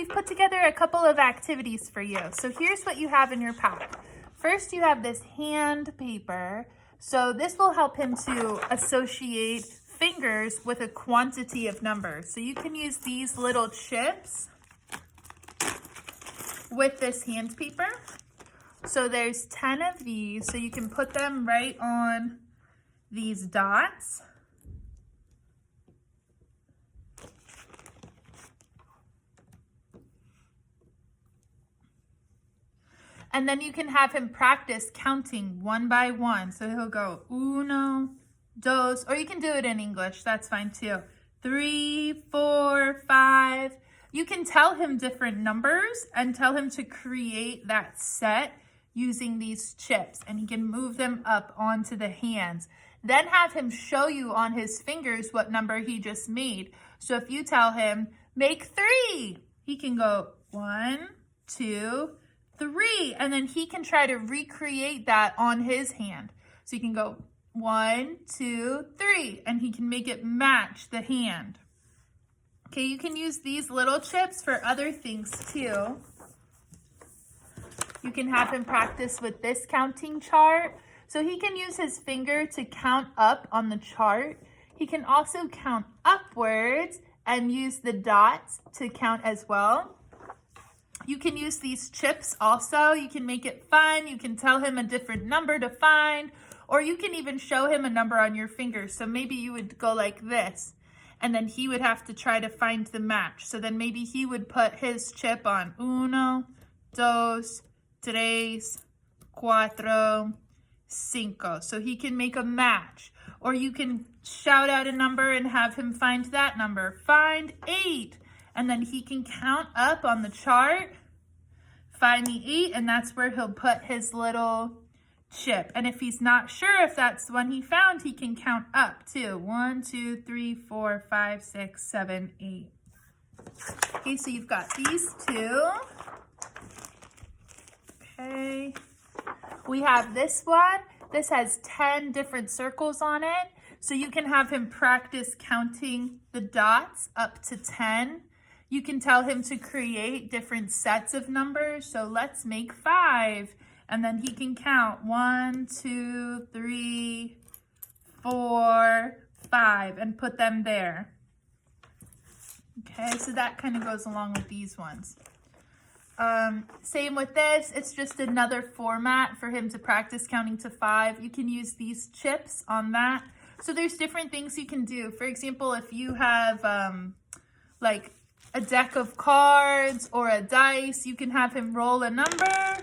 we've put together a couple of activities for you. So here's what you have in your pack. First, you have this hand paper. So this will help him to associate fingers with a quantity of numbers. So you can use these little chips with this hand paper. So there's 10 of these, so you can put them right on these dots. And then you can have him practice counting one by one. So he'll go uno, dos, or you can do it in English, that's fine too. 3, 4, 5. You can tell him different numbers and tell him to create that set using these chips, and he can move them up onto the hands. Then have him show you on his fingers what number he just made. So if you tell him, make 3, he can go 1, 2, 3, and then he can try to recreate that on his hand. So you can go 1, 2, 3, and he can make it match the hand. Okay, you can use these little chips for other things too. You can have him practice with this counting chart. So he can use his finger to count up on the chart. He can also count upwards and use the dots to count as well. You can use these chips also. You can make it fun. You can tell him a different number to find, or you can even show him a number on your fingers. So maybe you would go like this, and then he would have to try to find the match. So then maybe he would put his chip on uno, dos, tres, cuatro, cinco. So he can make a match. Or you can shout out a number and have him find that number. Find 8. And then he can count up on the chart, find the 8, and that's where he'll put his little chip. And if he's not sure if that's the one he found, he can count up too. 1, 2, 3, 4, 5, 6, 7, 8. Okay, so you've got these two. Okay. We have this one. This has 10 different circles on it. So you can have him practice counting the dots up to 10. You can tell him to create different sets of numbers. So let's make 5. And then he can count 1, 2, 3, 4, 5 and put them there. Okay, so that kind of goes along with these ones. Same with this. It's just another format for him to practice counting to 5. You can use these chips on that. So there's different things you can do. For example, if you have like a deck of cards or a dice, you can have him roll a number,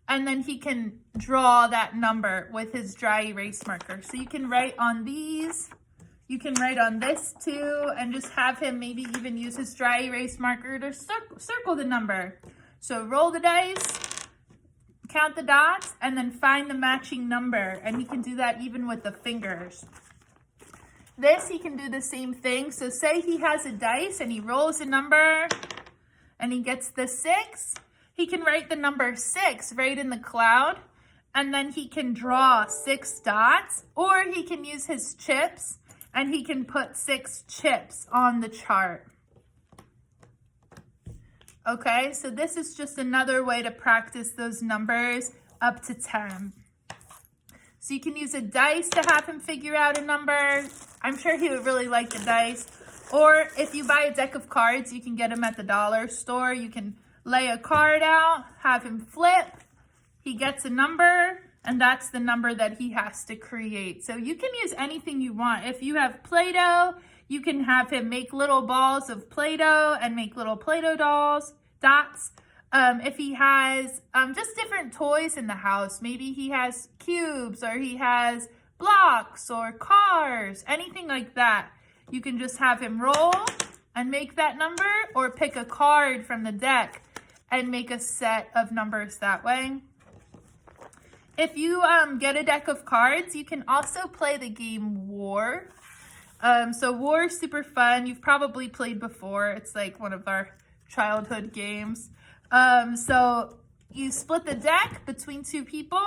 and then he can draw that number with his dry erase marker. So you can write on these, you can write on this too, and just have him maybe even use his dry erase marker to circle the number. So roll the dice, count the dots, and then find the matching number. And he can do that even with the fingers. This, he can do the same thing. So say he has a dice and he rolls a number and he gets the 6. He can write the number 6 right in the cloud, and then he can draw 6 dots, or he can use his chips and he can put 6 chips on the chart. Okay, so this is just another way to practice those numbers up to 10. So you can use a dice to have him figure out a number. I'm sure he would really like the dice. Or if you buy a deck of cards, you can get them at the dollar store. You can lay a card out, have him flip. He gets a number, and that's the number that he has to create. So you can use anything you want. If you have Play-Doh, you can have him make little balls of Play-Doh and make little Play-Doh dots. If he has just different toys in the house, maybe he has cubes or he has blocks or cars, anything like that, you can just have him roll and make that number, or pick a card from the deck and make a set of numbers that way. If you get a deck of cards, you can also play the game War. So War is super fun. You've probably played before. It's like one of our childhood games. So you split the deck between 2 people.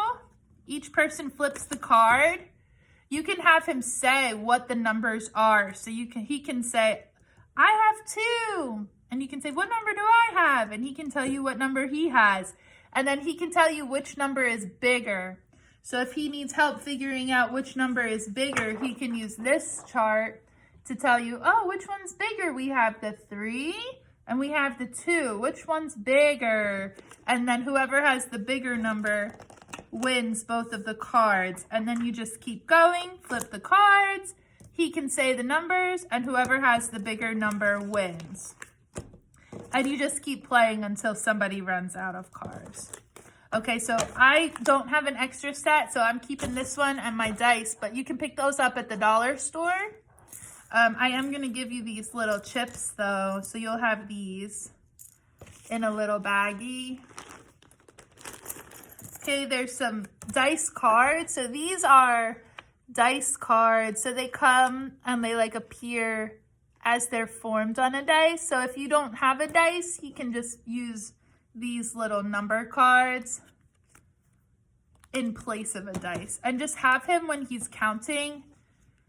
Each person flips the card. You can have him say what the numbers are. So he can say, I have 2. And you can can say, what number do I have? And he can tell you what number he has. And then he can tell you which number is bigger. So if he needs help figuring out which number is bigger, he can use this chart to tell you, oh, which one's bigger? We have the 3 and we have the 2. Which one's bigger? And then whoever has the bigger number wins both of the cards. And then you just keep going, flip the cards. He can say the numbers, and whoever has the bigger number wins. And you just keep playing until somebody runs out of cards. Okay, so I don't have an extra set, so I'm keeping this one and my dice, but you can pick those up at the dollar store. I am going to give you these little chips, though, so you'll have these in a little baggie. Okay, there's some dice cards. So these are dice cards. So they come and they like appear as they're formed on a dice. So if you don't have a dice, you can just use these little number cards in place of a dice. And just have him, when he's counting,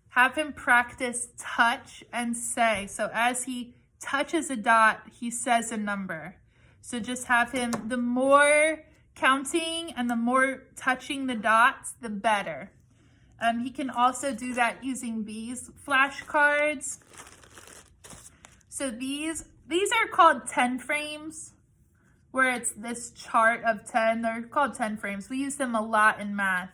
have him practice touch and say. So as he touches a dot, he says a number. So just have him, the more counting and the more touching the dots, the better. He can also do that using these flashcards. So these are called 10 frames, where it's this chart of 10. They're called 10 frames. We use them a lot in math.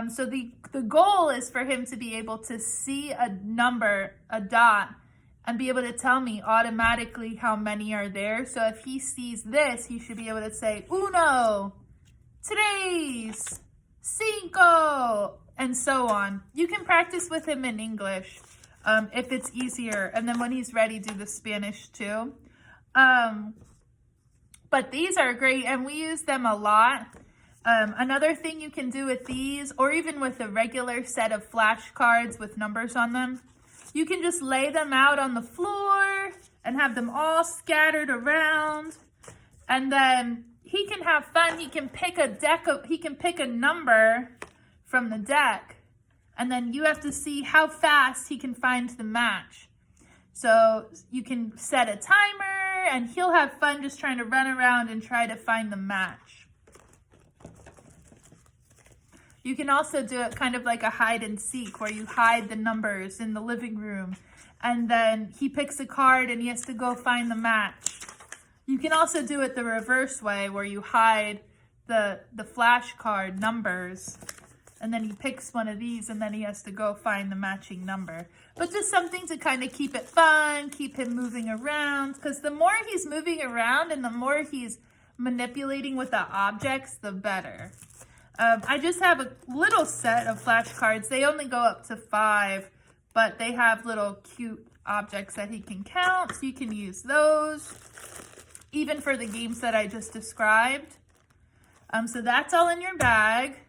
So the goal is for him to be able to see a number, a dot, and be able to tell me automatically how many are there. So if he sees this, he should be able to say, uno, tres, cinco, and so on. You can practice with him in English if it's easier. And then when he's ready, do the Spanish too. But these are great, and we use them a lot. Another thing you can do with these, or even with a regular set of flashcards with numbers on them, you can just lay them out on the floor and have them all scattered around. And then he can have fun. He can pick a number from the deck. And then you have to see how fast he can find the match. So you can set a timer, and he'll have fun just trying to run around and try to find the match. You can also do it kind of like a hide and seek, where you hide the numbers in the living room, and then he picks a card and he has to go find the match. You can also do it the reverse way, where you hide the flashcard numbers, and then he picks one of these, and then he has to go find the matching number. But just something to kind of keep it fun, keep him moving around, because the more he's moving around and the more he's manipulating with the objects, the better. I just have a little set of flashcards. They only go up to 5, but they have little cute objects that he can count, so you can use those, even for the games that I just described. So that's all in your bag.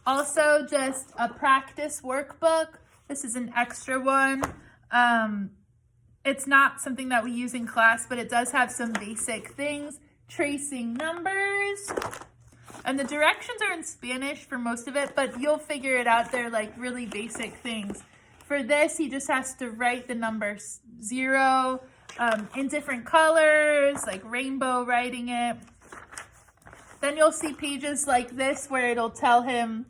Also, just a practice workbook. This is an extra one. It's not something that we use in class, but it does have some basic things. Tracing numbers. And the directions are in Spanish for most of it, but you'll figure it out. They're like really basic things. For this, he just has to write the number 0 in different colors, like rainbow writing it. Then you'll see pages like this where it'll tell him,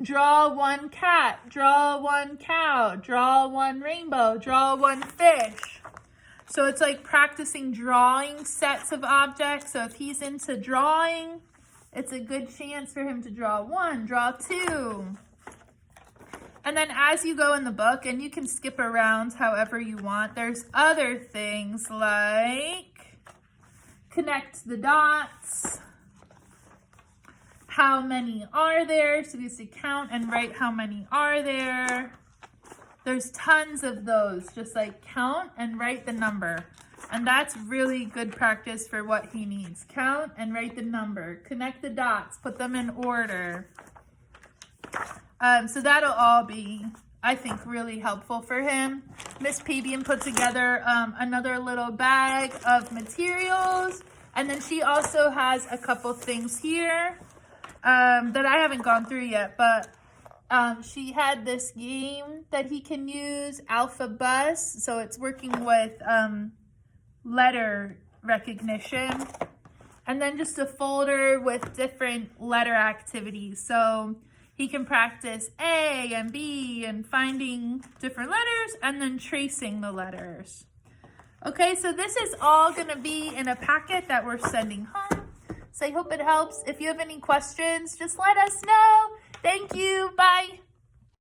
draw 1 cat, draw 1 cow, draw 1 rainbow, draw 1 fish. So it's like practicing drawing sets of objects. So if he's into drawing, it's a good chance for him to draw 1, draw 2. And then as you go in the book, and you can skip around however you want, there's other things like connect the dots. How many are there? So he has to count and write how many are there. There's tons of those. Just like count and write the number. And that's really good practice for what he needs. Count and write the number. Connect the dots. Put them in order. So that'll all be, I think, really helpful for him. Miss Pabian put together another little bag of materials. And then she also has a couple things here that I haven't gone through yet. But she had this game that he can use, Alpha Bus. So it's working with letter recognition. And then just a folder with different letter activities. So he can practice A and B and finding different letters and then tracing the letters. Okay, so this is all going to be in a packet that we're sending home. So I hope it helps. If you have any questions, just let us know. Thank you. Bye.